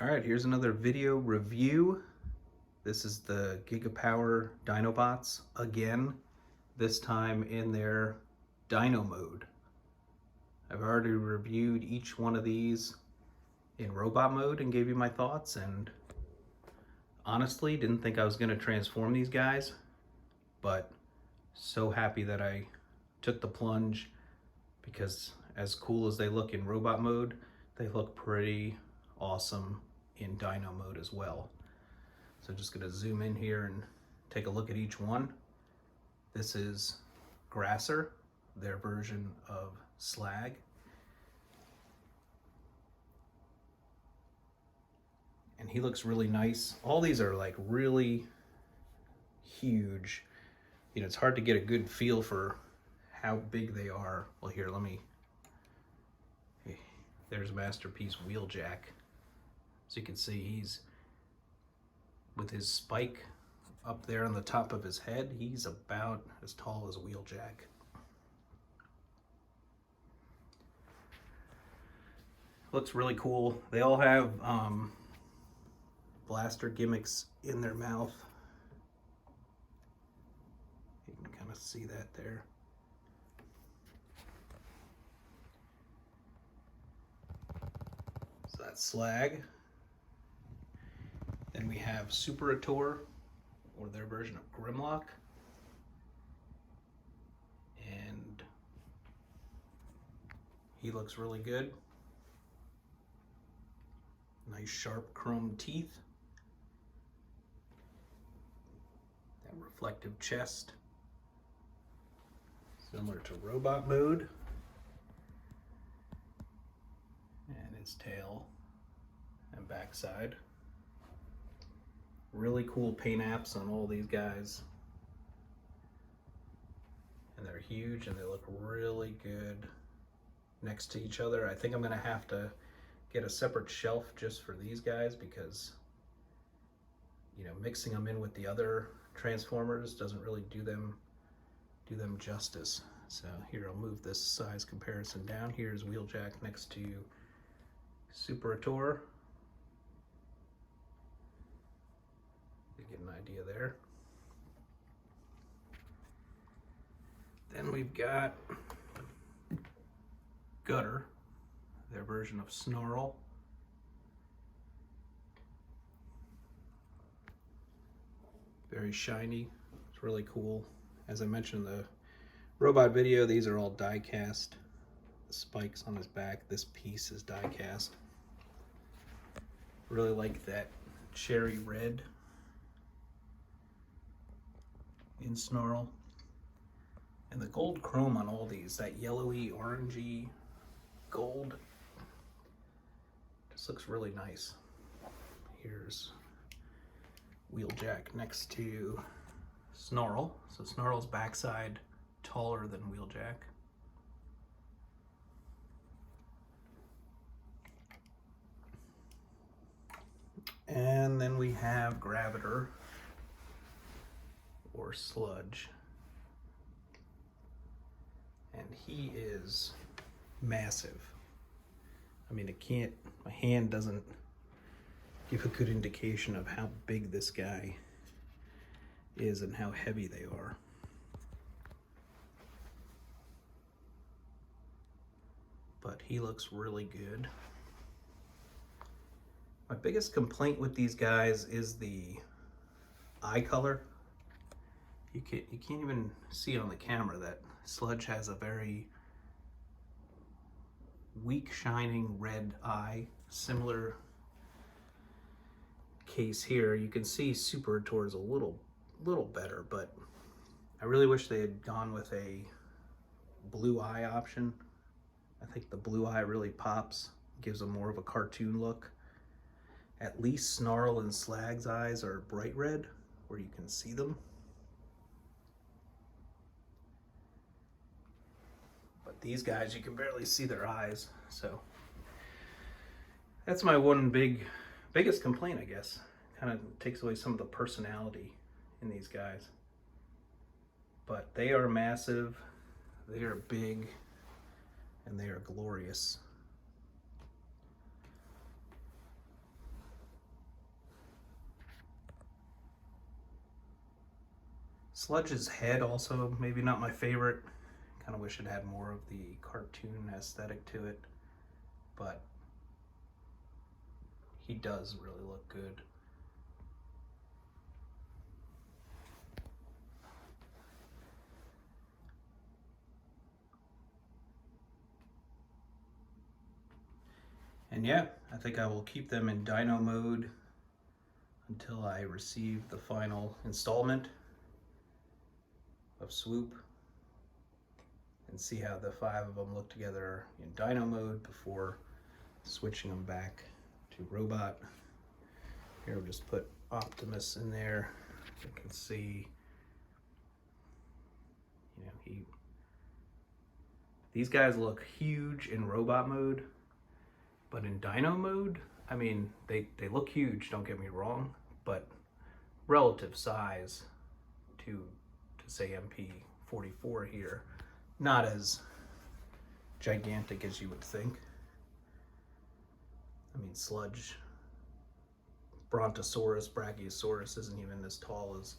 Alright, here's another video review. This is the Gigapower Dinobots again, this time in their Dino mode. I've already reviewed each one of these in robot mode and gave you my thoughts, and honestly didn't think I was going to transform these guys, but so happy that I took the plunge, because as cool as they look in robot mode, they look pretty awesome in Dino mode as well. So just going to zoom in here and take a look at each one. This is Gravitor, their version of Slag. And he looks really nice. All these are like really huge. You know, it's hard to get a good feel for how big they are. Well, here, there's Masterpiece Wheeljack. So you can see he's, with his spike up there on the top of his head, he's about as tall as Wheeljack. Looks really cool. They all have blaster gimmicks in their mouth. You can kind of see that there. So that's Slag. Then we have Superator, or their version of Grimlock. And he looks really good. Nice sharp chrome teeth. That reflective chest. Similar to robot mode. And his tail and backside. Really cool paint apps on all these guys. And they're huge and they look really good next to each other. I think I'm gonna have to get a separate shelf just for these guys, because, you know, mixing them in with the other Transformers doesn't really do them justice. So here, I'll move this size comparison down. Here's Wheeljack next to Superator. You get an idea there. Then we've got Gutter, their version of Snarl. Very shiny. It's really cool. As I mentioned in the robot video, these are all die cast. The spikes on his back, this piece is die cast. Really like that cherry red in Snarl. And the gold chrome on all these, that yellowy, orangey gold, just looks really nice. Here's Wheeljack next to Snarl. So Snarl's backside taller than Wheeljack. And then we have Gravitor, or Sludge. And he is massive. I mean, my hand doesn't give a good indication of how big this guy is and how heavy they are. But he looks really good. My biggest complaint with these guys is the eye color. You can't even see it on the camera that Sludge has a very weak shining red eye. Similar case here. You can see Superator is a little better, but I really wish they had gone with a blue eye option. I think the blue eye really pops, gives them more of a cartoon look. At least Snarl and Slag's eyes are bright red, where you can see them. But these guys, you can barely see their eyes, so that's my one biggest complaint, I guess. Kind of takes away some of the personality in these guys. But they are massive, they are big, and they are glorious. Sludge's head also maybe not my favorite. Kind of wish it had more of the cartoon aesthetic to it, but he does really look good. And yeah, I think I will keep them in Dino mode until I receive the final installment of Swoop and see how the 5 of them look together in Dino mode before switching them back to Robot. Here we'll just put Optimus in there. You can see, you know, these guys look huge in Robot mode, but in Dino mode, I mean, they look huge, don't get me wrong, but relative size to say MP44 here, not as gigantic as you would think. I mean, Sludge, Brontosaurus, Brachiosaurus isn't even as tall as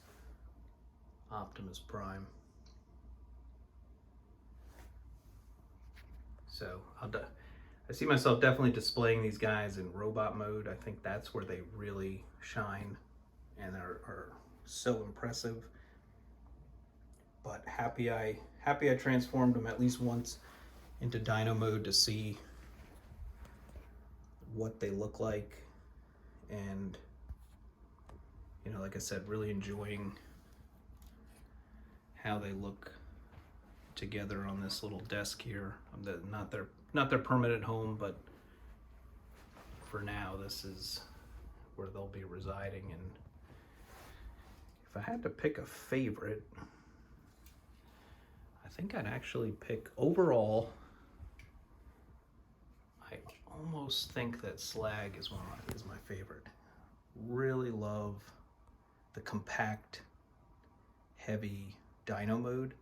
Optimus Prime. So I see myself definitely displaying these guys in Robot mode. I think that's where they really shine and are so impressive. But happy I transformed them at least once into Dino mode to see what they look like. And, you know, like I said, really enjoying how they look together on this little desk here. Not their permanent home, but for now this is where they'll be residing. And if I had to pick a favorite, I think I'd actually pick overall. I almost think that Slag is my favorite. Really love the compact, heavy Dino mode,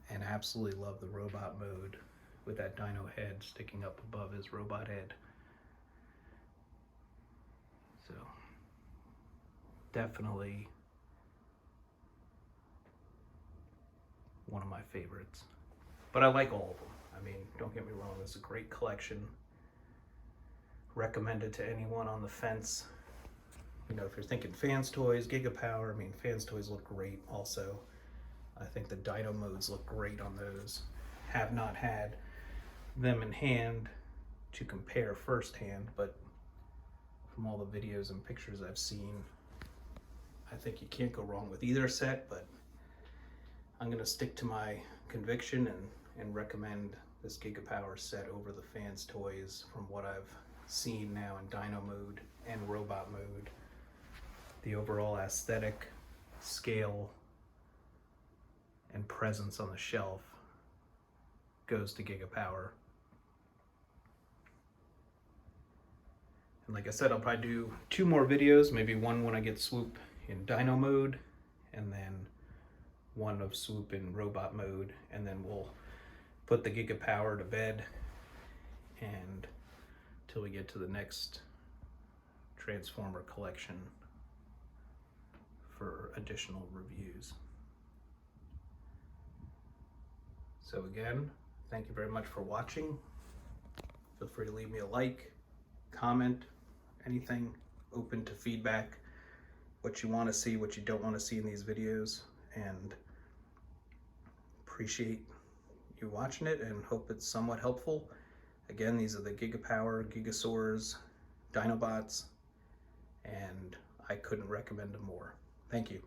and absolutely love the Robot mode with that Dino head sticking up above his robot head. So definitely one of my favorites. But I like all of them. I mean, don't get me wrong, this is a great collection. Recommended to anyone on the fence. You know, if you're thinking Fans Toys, Gigapower, I mean, Fans Toys look great also. I think the Dino modes look great on those. Have not had them in hand to compare firsthand, but from all the videos and pictures I've seen, I think you can't go wrong with either set. But I'm gonna stick to my conviction and recommend this Gigapower set over the Fans Toys from what I've seen now in Dino mode and Robot mode. The overall aesthetic, scale, and presence on the shelf goes to Gigapower. And like I said, I'll probably do 2 more videos, maybe one when I get Swoop in Dino mode, and then one of Swoop in Robot mode, and then we'll put the Gigapower to bed and till we get to the next Transformer collection for additional reviews. So again, thank you very much for watching. Feel free to leave me a like, comment, anything, open to feedback, what you want to see, what you don't want to see in these videos, and appreciate you watching it and hope it's somewhat helpful. Again, these are the Gigapower, Gigasaurs, Dinobots, and I couldn't recommend them more. Thank you.